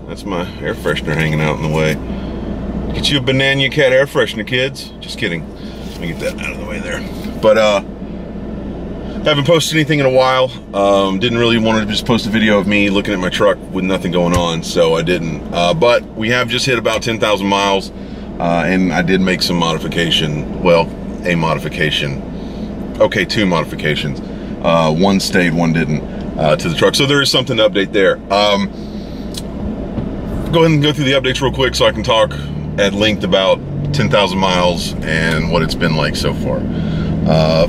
That's my air freshener hanging out in the way. Get you a Banana Cat air freshener, kids. Just kidding. Let me get that out of the way there. But haven't posted anything in a while. Didn't really want to just post a video of me looking at my truck with nothing going on, so I didn't. But we have just hit about 10,000 miles, and I did make some modification. Well, a modification. Okay, 2 modifications. One stayed, one didn't, to the truck. So there is something to update there. Go ahead and go through the updates real quick so I can talk at length about 10,000 miles and what it's been like so far.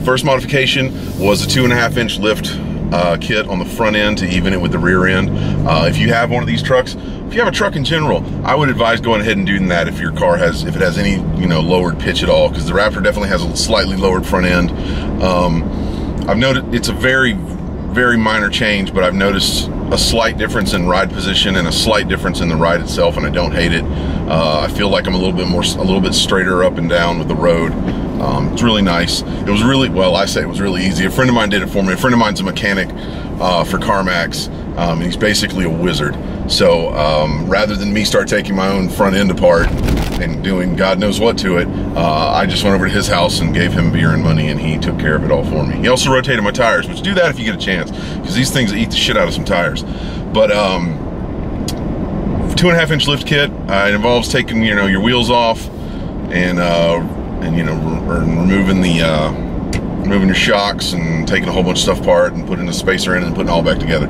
First modification was a 2.5-inch lift kit on the front end to even it with the rear end. If you have one of these trucks, if you have a truck in general, I would advise going ahead and doing that if your car has, if it has any, you know, lowered pitch at all, because the Raptor definitely has a slightly lowered front end. I've noticed it's a very, very minor change, but I've noticed a slight difference in ride position and a slight difference in the ride itself, and I don't hate it. I feel like I'm a little bit straighter up and down with the road. It's really nice. It was really, well, I say it was really easy. A friend of mine did it for me. A friend of mine's a mechanic for CarMax, and he's basically a wizard. So rather than me start taking my own front end apart and doing God knows what to it, I just went over to his house and gave him beer and money, and he took care of it all for me. He also rotated my tires, which do that if you get a chance, because these things eat the shit out of some tires. But 2.5-inch lift kit. It involves taking, you know, your wheels off and you know, removing the removing your shocks and taking a whole bunch of stuff apart and putting a spacer in and putting it all back together.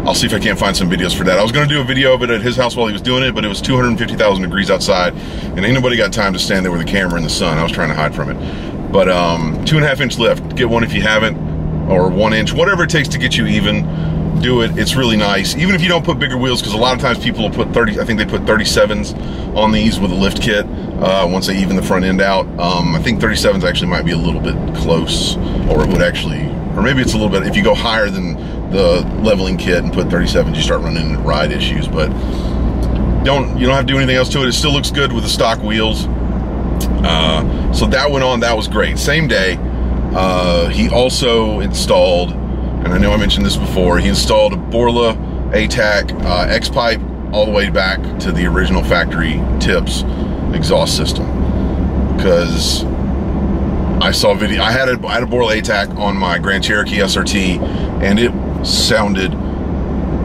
I'll see if I can't find some videos for that. I was going to do a video of it at his house while he was doing it, but it was 250,000 degrees outside, and ain't nobody got time to stand there with a camera in the sun. I was trying to hide from it. But 2.5-inch lift. Get one if you haven't, or 1-inch, whatever it takes to get you even. Do it. It's really nice. Even if you don't put bigger wheels, because a lot of times people will put 30, I think they put 37s on these with a lift kit once they even the front end out. I think 37s actually might be a little bit close, or it would actually, or maybe it's a little bit, if you go higher than the leveling kit and put 37s, you start running into ride issues. But you don't have to do anything else to it. It still looks good with the stock wheels. So that went on. That was great. Same day, he also installed, and I know I mentioned this before, he installed a Borla ATAK X-pipe all the way back to the original factory tips exhaust system. Because I saw video, I had a Borla ATAK on my Grand Cherokee SRT, and it sounded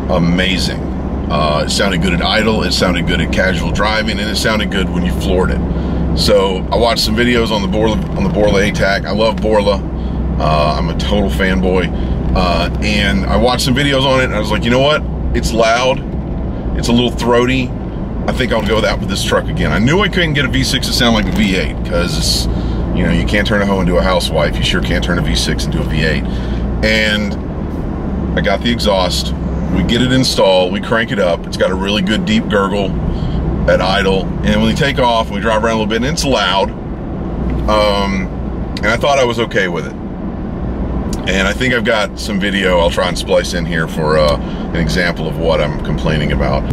amazing. It sounded good at idle, it sounded good at casual driving, and it sounded good when you floored it. So I watched some videos on the Borla ATAK. I love Borla. I'm a total fanboy. And I watched some videos on it, and I was like, you know what? It's loud. It's a little throaty. I think I'll go with that with this truck again. I knew I couldn't get a V6 to sound like a V8, because, you know, you can't turn a hoe into a housewife. You sure can't turn a V6 into a V8. And I got the exhaust. We get it installed. We crank it up. It's got a really good deep gurgle at idle. And when we take off, we drive around a little bit, and it's loud. And I thought I was okay with it. And I think I've got some video I'll try and splice in here for an example of what I'm complaining about.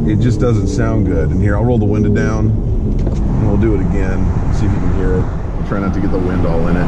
It just doesn't sound good. And here, I'll roll the window down, and we'll do it again. See if you can hear it. I'll try not to get the wind all in it.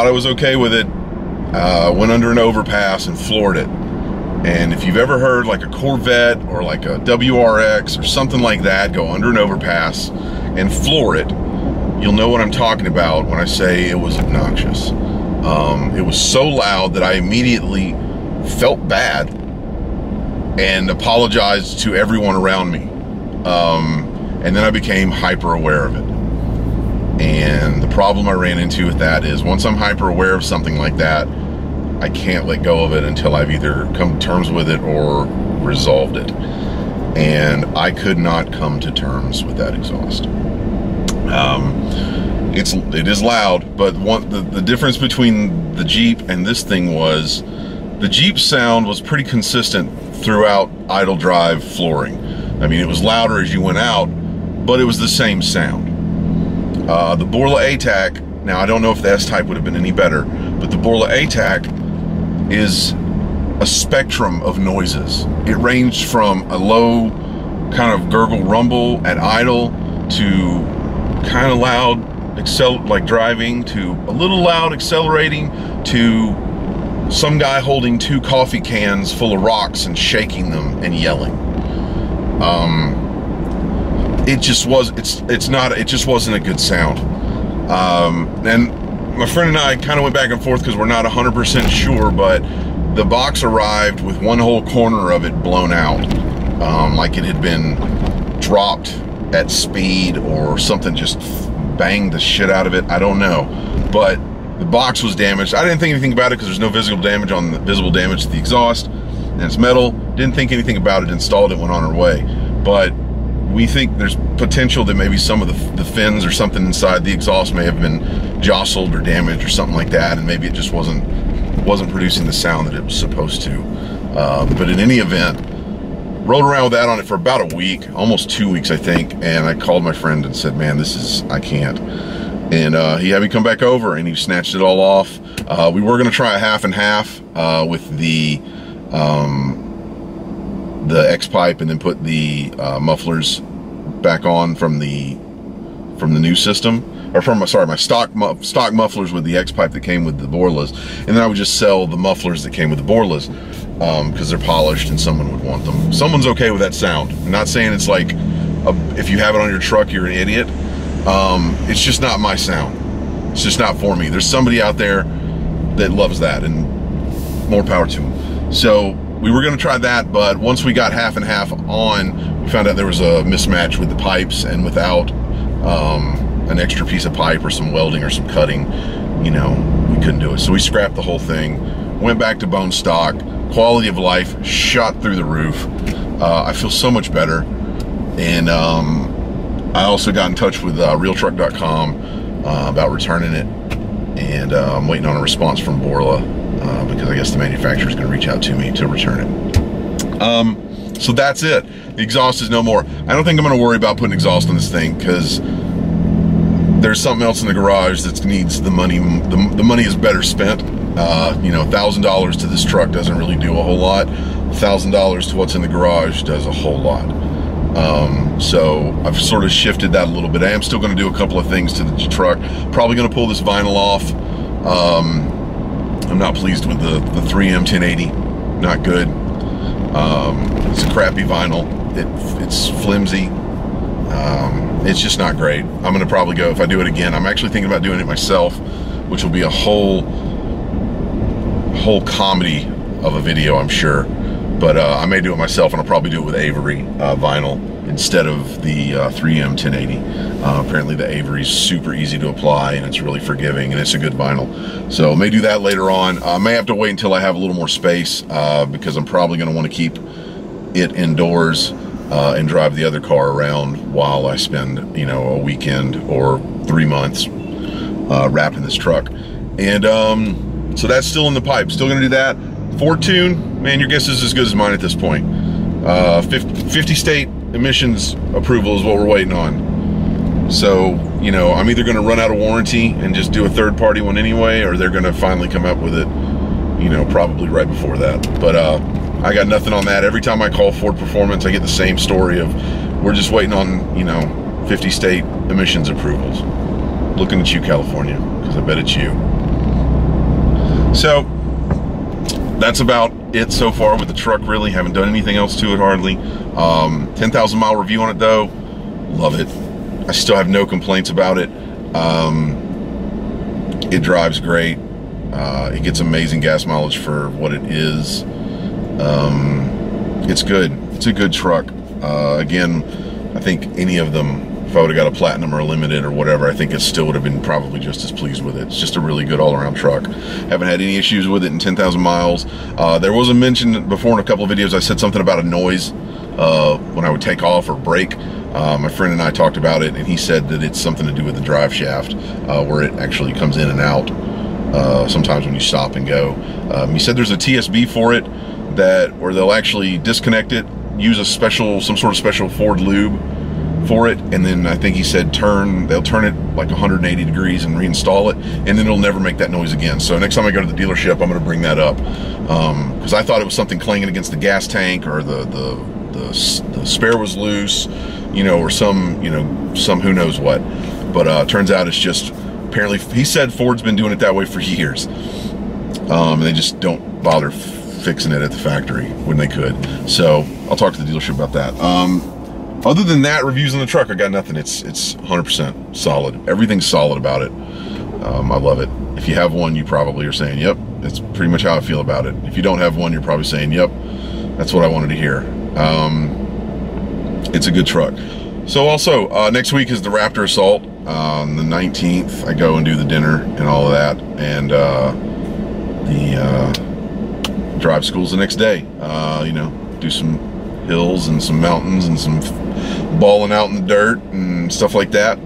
I was okay with it. Went under an overpass and floored it. And if you've ever heard like a Corvette or like a WRX or something like that go under an overpass and floor it, you'll know what I'm talking about when I say it was obnoxious. It was so loud that I immediately felt bad and apologized to everyone around me. And then I became hyper aware of it. And the problem I ran into with that is once I'm hyper aware of something like that, I can't let go of it until I've either come to terms with it or resolved it. And I could not come to terms with that exhaust. It is loud, but the difference between the Jeep and this thing was the Jeep sound was pretty consistent throughout idle drive flooring. I mean, it was louder as you went out, but it was the same sound. The Borla ATAK, now I don't know if the S-Type would have been any better, but the Borla ATAK is a spectrum of noises. It ranged from a low kind of gurgle rumble at idle to kind of loud like driving to a little loud accelerating to some guy holding 2 coffee cans full of rocks and shaking them and yelling. It just wasn't a good sound. And my friend and I kind of went back and forth because we're not 100% sure, but the box arrived with one whole corner of it blown out, like it had been dropped at speed or something just banged the shit out of it. I don't know, but the box was damaged. I didn't think anything about it because there's no visible damage to the exhaust, and it's metal. Didn't think anything about it. Installed it, went on our way. But we think there's potential that maybe some of the fins or something inside the exhaust may have been jostled or damaged or something like that, and maybe it just wasn't producing the sound that it was supposed to. But in any event, rolled around with that on it for about a week, almost 2 weeks, I think, and I called my friend and said, man, I can't. And he had me come back over and he snatched it all off. We were gonna try a half and half with the X-pipe and then put the mufflers back on from the new system, or from my stock mufflers with the X-pipe that came with the Borlas, and then I would just sell the mufflers that came with the Borlas because they're polished and someone would want them. Someone's okay with that sound. I'm not saying it's like if you have it on your truck you're an idiot. It's just not my sound. It's just not for me. There's somebody out there that loves that, and more power to them. So we were going to try that, but once we got half and half on, we found out there was a mismatch with the pipes, and without an extra piece of pipe or some welding or some cutting, you know, we couldn't do it. So we scrapped the whole thing, went back to bone stock. Quality of life shot through the roof. I feel so much better. And I also got in touch with realtruck.com about returning it, and I'm waiting on a response from Borla because I guess the manufacturer is going to reach out to me to return it. So that's it. The exhaust is no more. I don't think I'm going to worry about putting exhaust on this thing because there's something else in the garage that needs the money. The money is better spent. You know, $1,000 to this truck doesn't really do a whole lot. $1,000 to what's in the garage does a whole lot. So I've sort of shifted that a little bit. I am still going to do a couple of things to the truck. Probably going to pull this vinyl off. I'm not pleased with the 3M 1080. Not good. It's a crappy vinyl. It's flimsy. It's just not great. I'm going to probably go, if I do it again, I'm actually thinking about doing it myself, which will be a whole comedy of a video, I'm sure. But I may do it myself, and I'll probably do it with Avery vinyl instead of the 3M 1080. Apparently the Avery is super easy to apply, and it's really forgiving, and it's a good vinyl. So I may do that later on. I may have to wait until I have a little more space because I'm probably going to want to keep it indoors and drive the other car around while I spend, you know, a weekend or 3 months wrapping this truck. And so that's still in the pipe. Still going to do that. Ford tune, man, your guess is as good as mine at this point. 50 state emissions approval is what we're waiting on. So, you know, I'm either going to run out of warranty and just do a third-party one anyway, or they're going to finally come up with it, you know, probably right before that. But I got nothing on that. Every time I call Ford Performance, I get the same story of we're just waiting on, you know, 50 state emissions approvals. Looking at you, California, because I bet it's you. So that's about it so far with the truck. Really haven't done anything else to it hardly. 10,000 mile review on it though. Love it. I still have no complaints about it. It drives great. It gets amazing gas mileage for what it is. It's good. It's a good truck. Again, I think any of them, if I would have got a platinum or a limited or whatever, I think it still would have been probably just as pleased with it. It's just a really good all-around truck. Haven't had any issues with it in 10,000 miles. There was a mention before in a couple of videos, I said something about a noise when I would take off or brake. My friend and I talked about it, and he said that it's something to do with the drive shaft, where it actually comes in and out sometimes when you stop and go. He said there's a TSB for it where they'll actually disconnect it, use some sort of special Ford lube for it, and then I think he said they'll turn it like 180 degrees and reinstall it, and then it'll never make that noise again. So next time I go to the dealership, I'm going to bring that up, because I thought it was something clanging against the gas tank, or the spare was loose, you know, or some who knows what. But turns out it's just, apparently he said Ford's been doing it that way for years, and they just don't bother fixing it at the factory when they could. So I'll talk to the dealership about that. Other than that, reviews on the truck, I got nothing. It's 100% solid. Everything's solid about it. I love it. If you have one, you probably are saying, yep, that's pretty much how I feel about it. If you don't have one, you're probably saying, yep, that's what I wanted to hear. It's a good truck. So also, next week is the Raptor Assault. On the 19th, I go and do the dinner and all of that. And the drive school's the next day. You know, do some hills and some mountains and some balling out in the dirt and stuff like that.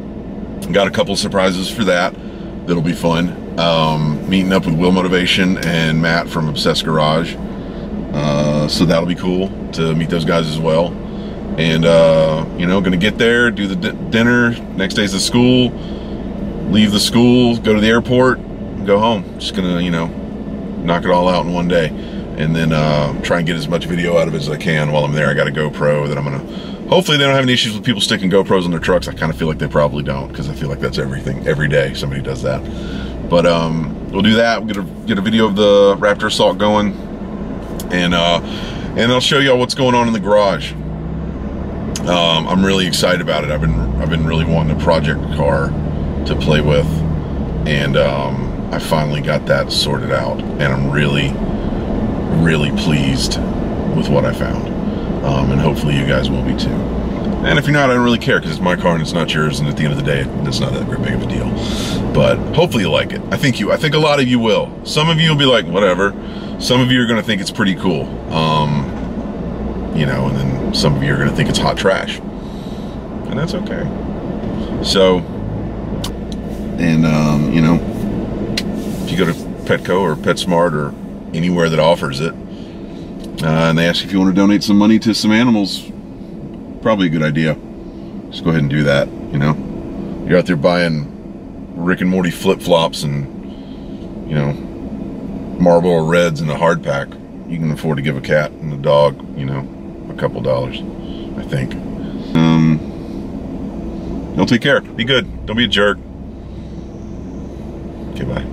Got a couple surprises for that. That'll be fun. Meeting up with Will Motivation and Matt from Obsessed Garage. So that'll be cool to meet those guys as well. And you know, gonna get there, do the dinner. Next day's the school. Leave the school, go to the airport, and go home. Just gonna, you know, knock it all out in one day. And then try and get as much video out of it as I can while I'm there. I got a GoPro that I'm gonna, hopefully they don't have any issues with people sticking GoPros on their trucks. I kind of feel like they probably don't, because I feel like that's everything. Every day somebody does that. But we'll do that. We'll get a video of the Raptor Assault going, and I'll show y'all what's going on in the garage. I'm really excited about it. I've been really wanting a project car to play with, and I finally got that sorted out, and I'm really pleased with what I found, and hopefully you guys will be too. And if you're not, I don't really care, because it's my car and it's not yours, and at the end of the day, it's not that big of a deal. But hopefully you like it. I think a lot of you will. Some of you will be like, whatever. Some of you are going to think it's pretty cool, you know, and then some of you are going to think it's hot trash, and that's okay. So, and you know, if you go to Petco or PetSmart or anywhere that offers it, and they ask if you want to donate some money to some animals, probably a good idea. Just go ahead and do that. You know, you're out there buying Rick and Morty flip-flops and, you know, Marlboro Reds in a hard pack. You can afford to give a cat and a dog, you know, a couple dollars, I think. Don't take care. Be good. Don't be a jerk. Okay, bye.